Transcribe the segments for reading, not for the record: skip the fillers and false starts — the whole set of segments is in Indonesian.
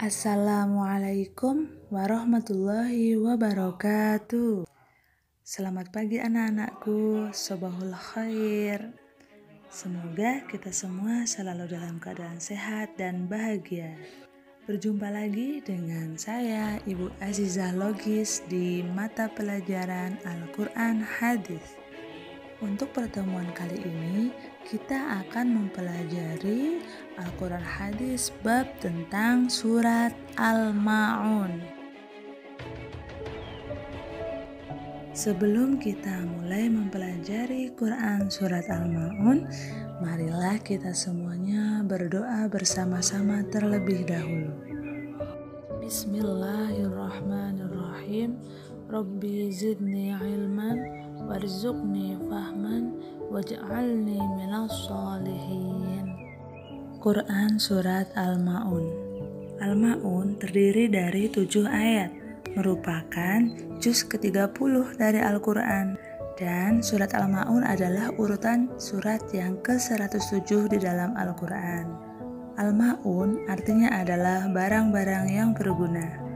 Assalamualaikum warahmatullahi wabarakatuh. Selamat pagi anak-anakku, sobahul khair. Semoga kita semua selalu dalam keadaan sehat dan bahagia. Berjumpa lagi dengan saya, Ibu Azizah Logis di mata pelajaran Al-Quran Hadis. Untuk pertemuan kali ini, kita akan mempelajari Al-Quran Hadis bab tentang surat Al-Ma'un. Sebelum kita mulai mempelajari Quran surat Al-Ma'un, marilah kita semuanya berdoa bersama-sama terlebih dahulu. Bismillahirrahmanirrahim. Rabbi zidni ilman warzuqni fahman waj'alni minas sholihin. Quran surat Al-Ma'un. Al-Ma'un terdiri dari 7 ayat, merupakan juz ke-30 dari Al-Quran, dan surat Al-Ma'un adalah urutan surat yang ke-107 di dalam Al-Quran. Al-Ma'un artinya adalah barang-barang yang berguna.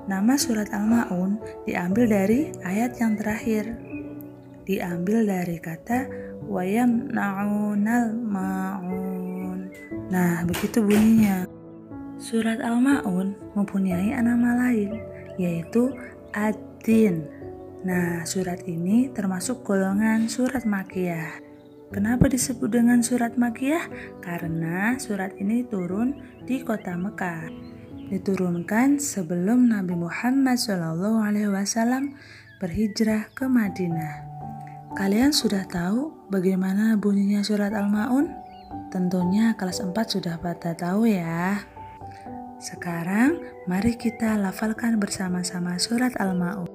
Nama surat Al-Ma'un diambil dari ayat yang terakhir, diambil dari kata wayamna'unal ma'un. Nah, begitu bunyinya. Surat Al-Ma'un mempunyai nama lain, yaitu Ad-Din. Nah, surat ini termasuk golongan surat Makkiyah. Kenapa disebut dengan surat Makkiyah? Karena surat ini turun di kota Mekah. Diturunkan sebelum Nabi Muhammad SAW berhijrah ke Madinah. Kalian sudah tahu bagaimana bunyinya surat Al-Ma'un? Tentunya kelas 4 sudah pada tahu ya. Sekarang mari kita lafalkan bersama-sama surat Al-Ma'un.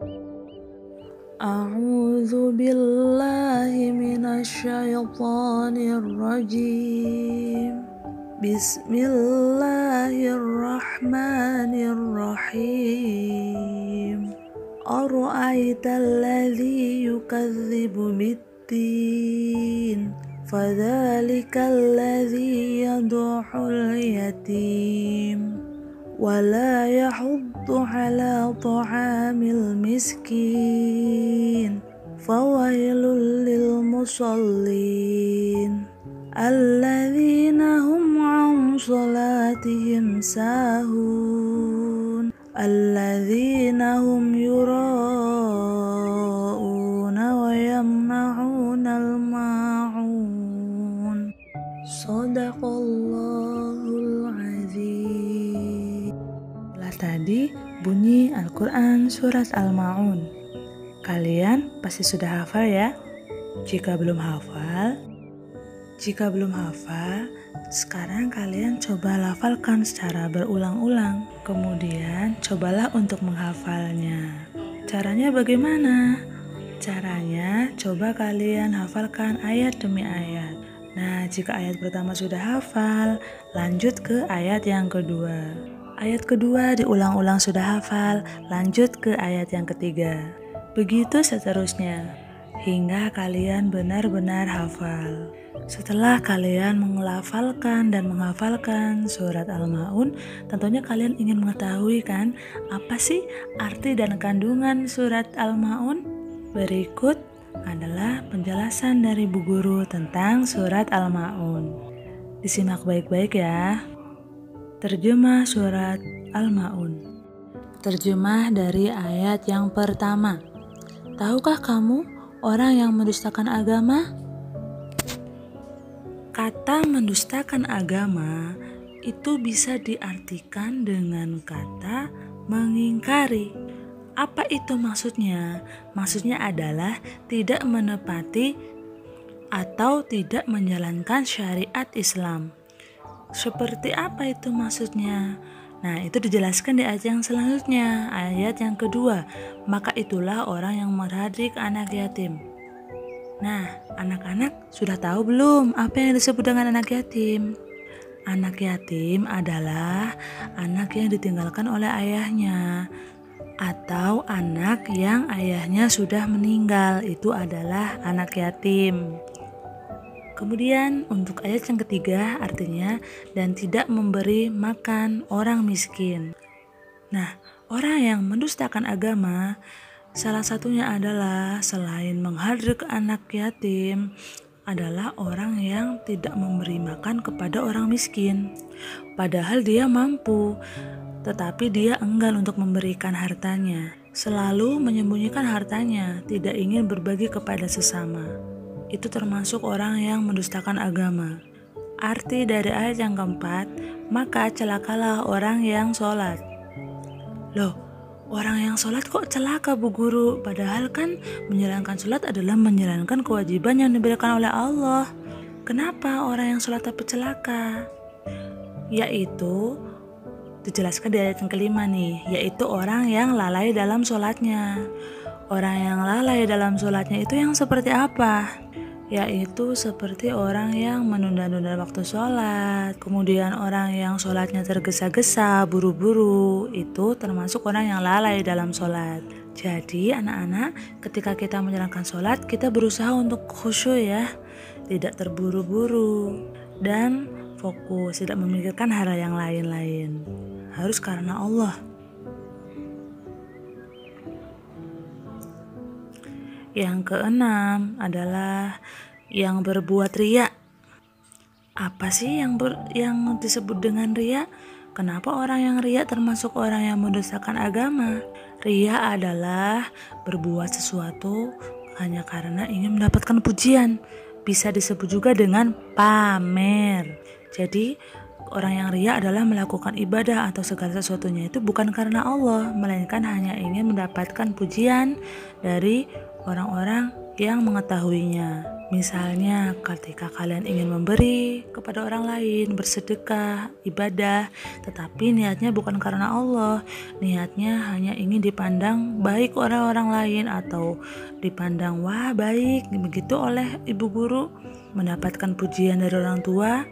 A'udzu billahi minasyaitonir rajim. Bismillahirrahmanirrahim. Ara'aital ladzi yukadzibu bid-din fadzalikal ladzi yad'ul yatim wa la yahuddu 'ala ta'amil miskin fawailul lil musallin alladzina hum 'an salatihim sahun alladzina hum yura'una wa yamna'unal ma'un. Shadaqallahul azim. Tadi bunyi Al-Quran surat Al-Ma'un. Kalian pasti sudah hafal ya? Jika belum hafal, sekarang kalian coba lafalkan secara berulang-ulang. Kemudian cobalah untuk menghafalnya. Caranya bagaimana? Caranya coba kalian hafalkan ayat demi ayat. Nah, jika ayat pertama sudah hafal, lanjut ke ayat yang kedua. Ayat kedua diulang-ulang sudah hafal, lanjut ke ayat yang ketiga. Begitu seterusnya, hingga kalian benar-benar hafal. Setelah kalian mengelafalkan dan menghafalkan surat Al-Ma'un, tentunya kalian ingin mengetahui kan, apa sih arti dan kandungan surat Al-Ma'un? Berikut adalah penjelasan dari Bu Guru tentang surat Al-Ma'un. Disimak baik-baik ya. Terjemah surat Al-Ma'un. Terjemah dari ayat yang pertama. Tahukah kamu orang yang mendustakan agama? Kata mendustakan agama itu bisa diartikan dengan kata mengingkari. Apa itu maksudnya? Maksudnya adalah tidak menepati atau tidak menjalankan syariat Islam. Seperti apa itu maksudnya? Nah, itu dijelaskan di ayat yang selanjutnya, ayat yang kedua. Maka itulah orang yang meradik anak yatim. Nah, anak-anak sudah tahu belum apa yang disebut dengan anak yatim? Anak yatim adalah anak yang ditinggalkan oleh ayahnya, atau anak yang ayahnya sudah meninggal. Itu adalah anak yatim. Kemudian untuk ayat yang ketiga artinya dan tidak memberi makan orang miskin. Nah, orang yang mendustakan agama salah satunya adalah selain menghardik anak yatim adalah orang yang tidak memberi makan kepada orang miskin. Padahal dia mampu, tetapi dia enggan untuk memberikan hartanya. Selalu menyembunyikan hartanya, tidak ingin berbagi kepada sesama. Itu termasuk orang yang mendustakan agama. Arti dari ayat yang keempat, maka celakalah orang yang sholat. Loh, orang yang sholat kok celaka Bu Guru? Padahal kan menjalankan sholat adalah menjalankan kewajiban yang diberikan oleh Allah. Kenapa orang yang sholat tapi celaka? Yaitu dijelaskan di ayat yang kelima nih, yaitu orang yang lalai dalam sholatnya. Orang yang lalai dalam sholatnya itu yang seperti apa? Yaitu seperti orang yang menunda-nunda waktu sholat, kemudian orang yang sholatnya tergesa-gesa, buru-buru, itu termasuk orang yang lalai dalam sholat. Jadi anak-anak, ketika kita menjalankan sholat, kita berusaha untuk khusyuk ya, tidak terburu-buru, dan fokus, tidak memikirkan hal yang lain-lain. Harus karena Allah. Yang keenam adalah yang berbuat riya. Apa sih yang disebut dengan riya? Kenapa orang yang riya termasuk orang yang mendustakan agama? Riya adalah berbuat sesuatu hanya karena ingin mendapatkan pujian. Bisa disebut juga dengan pamer. Jadi orang yang riya adalah melakukan ibadah atau segala sesuatunya itu bukan karena Allah, melainkan hanya ingin mendapatkan pujian dari orang-orang yang mengetahuinya. Misalnya ketika kalian ingin memberi kepada orang lain, bersedekah, ibadah, tetapi niatnya bukan karena Allah, niatnya hanya ingin dipandang baik orang-orang lain atau dipandang wah baik begitu oleh ibu guru, mendapatkan pujian dari orang tua,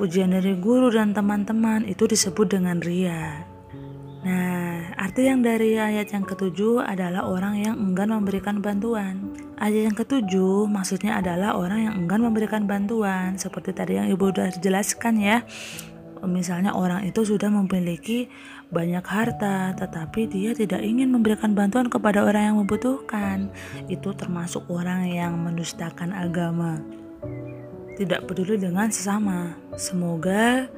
pujian dari guru dan teman-teman, itu disebut dengan riya. Nah, arti yang dari ayat yang ketujuh adalah orang yang enggan memberikan bantuan. Ayat yang ketujuh maksudnya adalah orang yang enggan memberikan bantuan, seperti tadi yang ibu sudah jelaskan ya. Misalnya orang itu sudah memiliki banyak harta, tetapi dia tidak ingin memberikan bantuan kepada orang yang membutuhkan. Itu termasuk orang yang mendustakan agama, tidak peduli dengan sesama. Semoga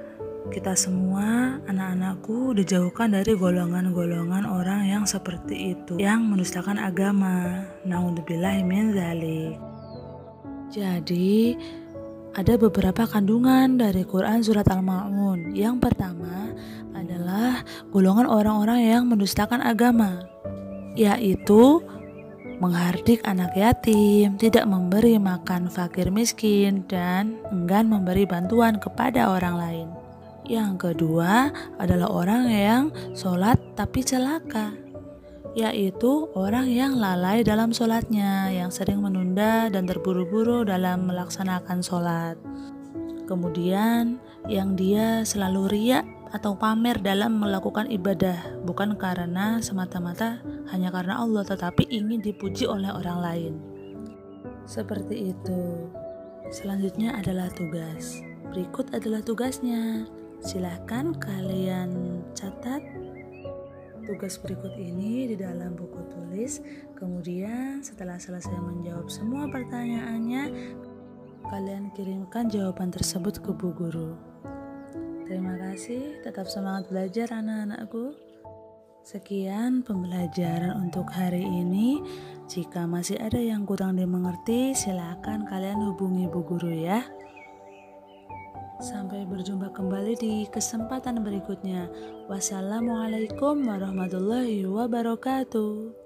kita semua, anak-anakku, dijauhkan dari golongan-golongan orang yang seperti itu, yang mendustakan agama. Naudzubillahi min dzalik. Jadi, ada beberapa kandungan dari Quran Surat Al-Ma'un. Yang pertama adalah golongan orang-orang yang mendustakan agama, yaitu menghardik anak yatim, tidak memberi makan fakir miskin, dan enggan memberi bantuan kepada orang lain. Yang kedua adalah orang yang sholat tapi celaka, yaitu orang yang lalai dalam sholatnya, yang sering menunda dan terburu-buru dalam melaksanakan sholat. Kemudian yang dia selalu riya atau pamer dalam melakukan ibadah, bukan karena semata-mata hanya karena Allah, tetapi ingin dipuji oleh orang lain. Seperti itu. Selanjutnya adalah tugas. Berikut adalah tugasnya. Silahkan kalian catat tugas berikut ini di dalam buku tulis. Kemudian setelah selesai menjawab semua pertanyaannya, kalian kirimkan jawaban tersebut ke Bu Guru. Terima kasih, tetap semangat belajar anak-anakku. Sekian pembelajaran untuk hari ini. Jika masih ada yang kurang dimengerti, silakan kalian hubungi Bu Guru ya. Sampai berjumpa kembali di kesempatan berikutnya. Wassalamualaikum warahmatullahi wabarakatuh.